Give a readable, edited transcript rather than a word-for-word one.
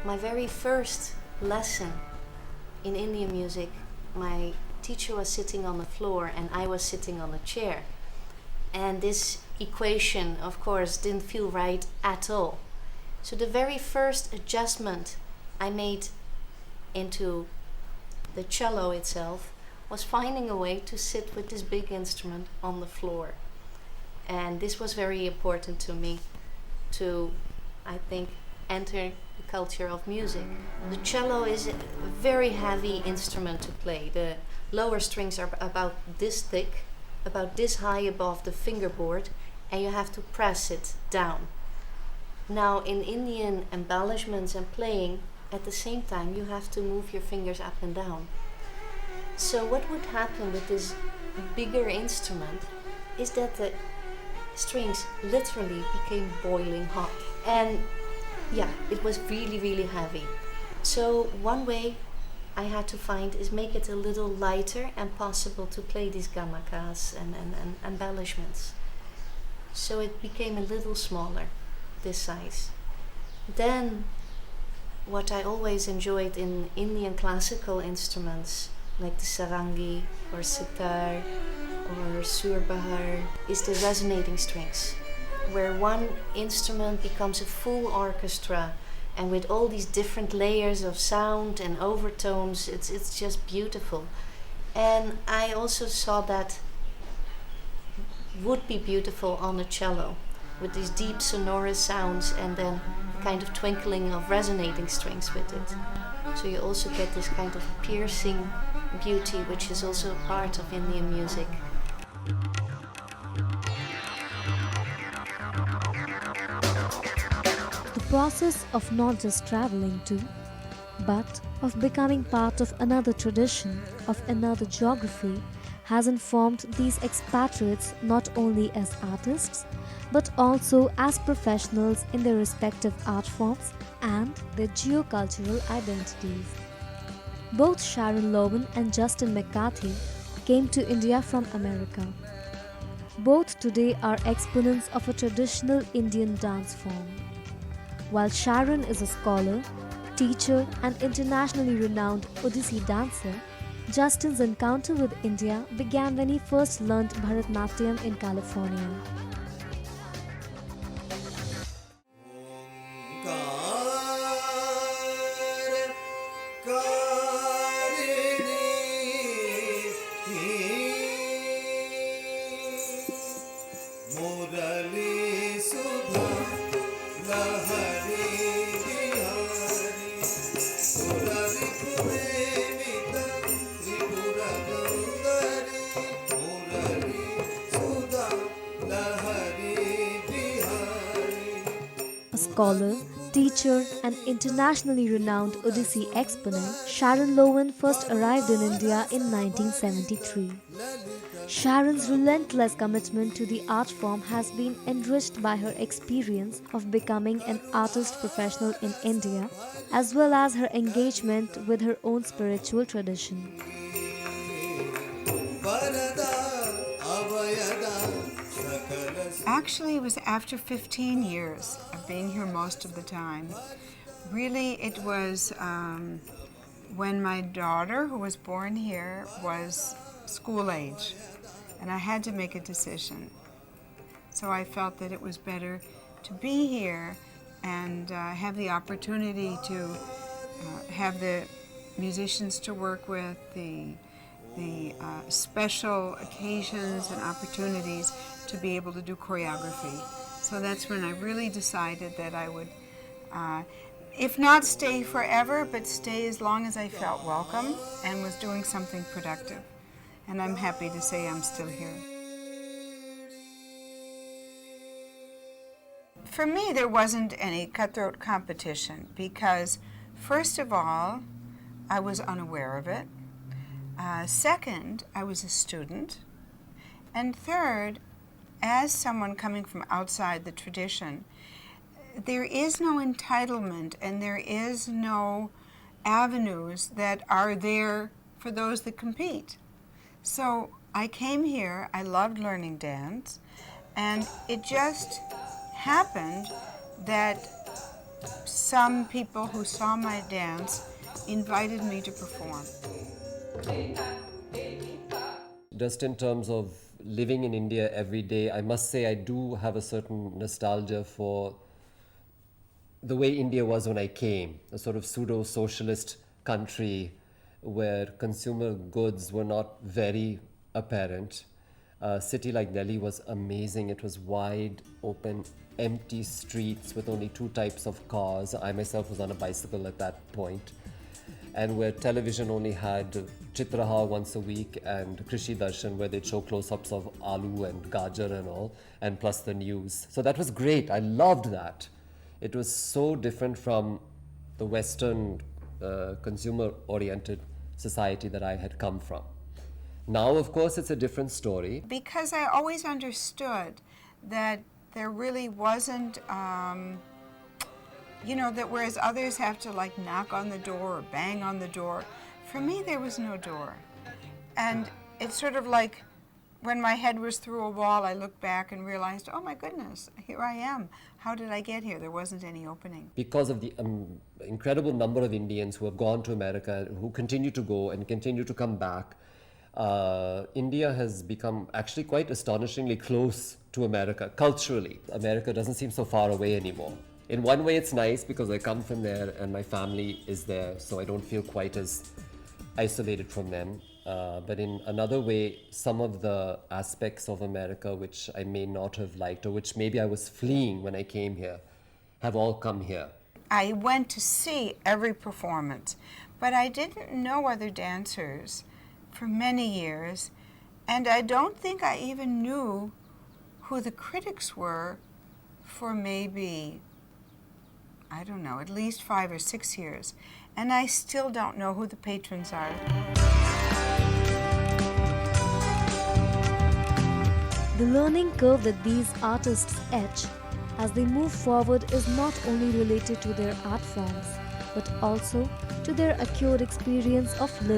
My very first lesson in Indian music, my teacher was sitting on the floor and I was sitting on a chair. And this equation, of course, didn't feel right at all. So the very first adjustment I made into the cello itself was finding a way to sit with this big instrument on the floor. And this was very important to me to, I think, enter the culture of music. The cello is a very heavy instrument to play. The lower strings are about this thick, about this high above the fingerboard, and you have to press it down. Now, in Indian embellishments and playing, at the same time you have to move your fingers up and down. So what would happen with this bigger instrument is that the strings literally became boiling hot. And yeah, it was really, really heavy. So one way I had to find is make it a little lighter and possible to play these gamakas and embellishments. So it became a little smaller, this size. Then what I always enjoyed in Indian classical instruments like the sarangi or sitar or surbahar is the resonating strings, where one instrument becomes a full orchestra, and with all these different layers of sound and overtones, it's just beautiful. And I also saw that would be beautiful on a cello, with these deep sonorous sounds and then kind of twinkling of resonating strings with it. So you also get this kind of piercing beauty, which is also a part of Indian music. The process of not just traveling to, but of becoming part of another tradition, of another geography, has informed these expatriates not only as artists, but also as professionals in their respective art forms and their geocultural identities. Both Sharon Lowen and Justin McCarthy came to India from America. Both today are exponents of a traditional Indian dance form. While Sharon is a scholar, teacher, and internationally renowned Odissi dancer, Justin's encounter with India began when he first learned Bharatanatyam in California. A scholar, teacher, and internationally renowned Odissi exponent, Sharon Lowen first arrived in India in 1973. Sharon's relentless commitment to the art form has been enriched by her experience of becoming an artist professional in India, as well as her engagement with her own spiritual tradition. Actually, it was after 15 years of being here most of the time. Really, it was when my daughter, who was born here, was school age, and I had to make a decision. So I felt that it was better to be here and have the opportunity to have the musicians to work with, the special occasions and opportunities to be able to do choreography. So that's when I really decided that I would, if not stay forever, but stay as long as I felt welcome and was doing something productive. And I'm happy to say I'm still here. For me, there wasn't any cutthroat competition because, first of all, I was unaware of it. Second, I was a student. And third, as someone coming from outside the tradition, there is no entitlement and there is no avenues that are there for those that compete. So I came here, I loved learning dance, and it just happened that some people who saw my dance invited me to perform. Just in terms of living in India every day, I must say I do have a certain nostalgia for the way India was when I came, a sort of pseudo-socialist country where consumer goods were not very apparent. A city like Delhi was amazing. It was wide, open, empty streets with only two types of cars. I myself was on a bicycle at that point. And where television only had Chitrahar once a week and Krishi Darshan, where they'd show close-ups of aloo and gajar and all, and plus the news. So that was great. I loved that. It was so different from the Western consumer-oriented society that I had come from. Now, of course, it's a different story. Because I always understood that there really wasn't, that whereas others have to like knock on the door or bang on the door, for me there was no door. And it's sort of like when my head was through a wall, I looked back and realized, oh my goodness, here I am. How did I get here? There wasn't any opening. Because of the incredible number of Indians who have gone to America, who continue to go and continue to come back, India has become actually quite astonishingly close to America culturally. America doesn't seem so far away anymore. In one way it's nice because I come from there and my family is there, so I don't feel quite as isolated from them. But in another way, some of the aspects of America which I may not have liked or which maybe I was fleeing when I came here have all come here. I went to see every performance, but I didn't know other dancers for many years, and I don't think I even knew who the critics were for maybe, I don't know, at least 5 or 6 years. And I still don't know who the patrons are. The learning curve that these artists etch as they move forward is not only related to their art forms, but also to their acute experience of living